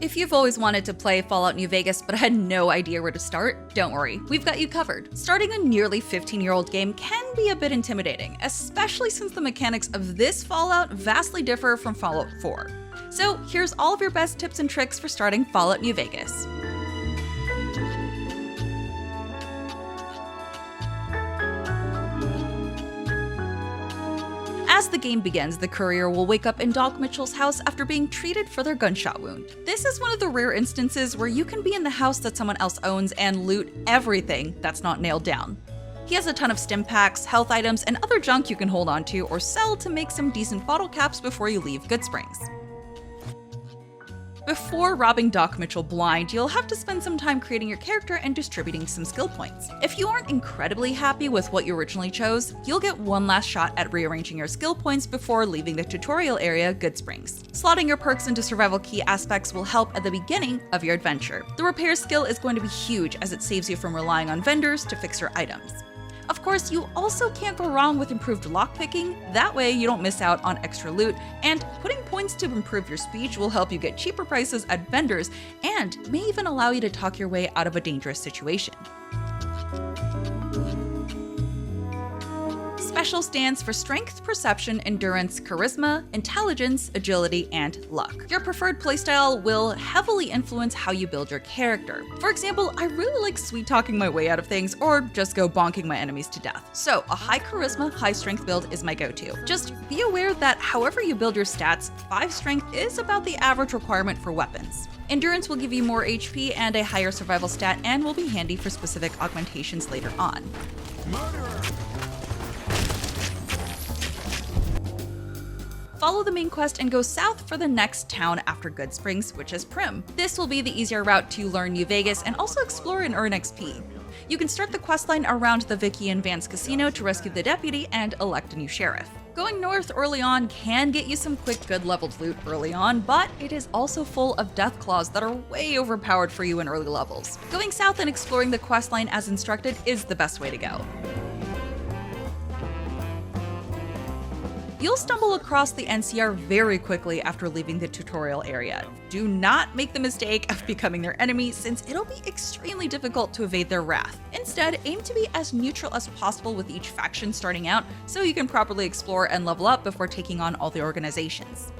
If you've always wanted to play Fallout New Vegas but had no idea where to start, don't worry, we've got you covered. Starting a nearly 15-year-old game can be a bit intimidating, especially since the mechanics of this Fallout vastly differ from Fallout 4. So here's all of your best tips and tricks for starting Fallout New Vegas. As the game begins, the courier will wake up in Doc Mitchell's house after being treated for their gunshot wound. This is one of the rare instances where you can be in the house that someone else owns and loot everything that's not nailed down. He has a ton of stim packs, health items, and other junk you can hold onto or sell to make some decent bottle caps before you leave Goodsprings. Before robbing Doc Mitchell blind, you'll have to spend some time creating your character and distributing some skill points. If you aren't incredibly happy with what you originally chose, you'll get one last shot at rearranging your skill points before leaving the tutorial area, Goodsprings. Slotting your perks into survival key aspects will help at the beginning of your adventure. The repair skill is going to be huge as it saves you from relying on vendors to fix your items. Of course, you also can't go wrong with improved lockpicking, that way you don't miss out on extra loot, and putting points to improve your speech will help you get cheaper prices at vendors and may even allow you to talk your way out of a dangerous situation. Special stands for Strength, Perception, Endurance, Charisma, Intelligence, Agility, and Luck. Your preferred playstyle will heavily influence how you build your character. For example, I really like sweet-talking my way out of things or just go bonking my enemies to death. So a high charisma, high strength build is my go-to. Just be aware that however you build your stats, 5 strength is about the average requirement for weapons. Endurance will give you more HP and a higher survival stat and will be handy for specific augmentations later on. Murderer! Follow the main quest and go south for the next town after Goodsprings, which is Prim. This will be the easier route to learn New Vegas and also explore and earn XP. You can start the questline around the Vicky and Vance casino to rescue the deputy and elect a new sheriff. Going north early on can get you some quick good leveled loot early on, but it is also full of death claws that are way overpowered for you in early levels. Going south and exploring the questline as instructed is the best way to go. You'll stumble across the NCR very quickly after leaving the tutorial area. Do not make the mistake of becoming their enemy, since it'll be extremely difficult to evade their wrath. Instead, aim to be as neutral as possible with each faction starting out, so you can properly explore and level up before taking on all the organizations.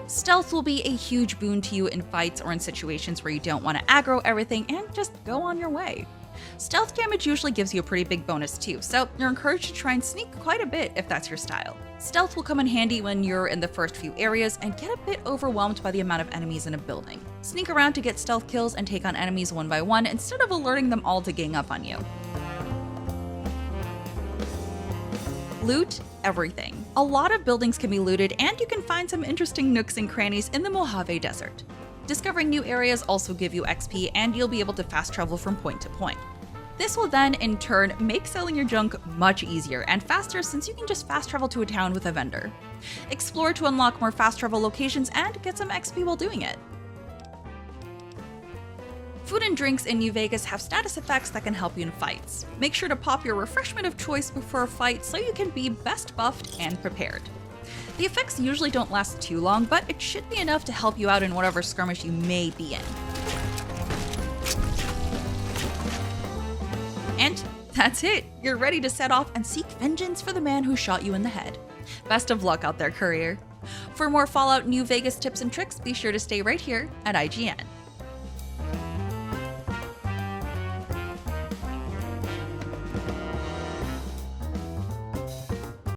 Stealth will be a huge boon to you in fights or in situations where you don't want to aggro everything and just go on your way. Stealth damage usually gives you a pretty big bonus too, so you're encouraged to try and sneak quite a bit if that's your style. Stealth will come in handy when you're in the first few areas and get a bit overwhelmed by the amount of enemies in a building. Sneak around to get stealth kills and take on enemies one by one instead of alerting them all to gang up on you. Loot everything. A lot of buildings can be looted and you can find some interesting nooks and crannies in the Mojave Desert. Discovering new areas also give you XP and you'll be able to fast travel from point to point. This will then, in turn, make selling your junk much easier and faster since you can just fast travel to a town with a vendor. Explore to unlock more fast travel locations and get some XP while doing it. Food and drinks in New Vegas have status effects that can help you in fights. Make sure to pop your refreshment of choice before a fight so you can be best buffed and prepared. The effects usually don't last too long, but it should be enough to help you out in whatever skirmish you may be in. And that's it! You're ready to set off and seek vengeance for the man who shot you in the head. Best of luck out there, courier. For more Fallout New Vegas tips and tricks, be sure to stay right here at IGN.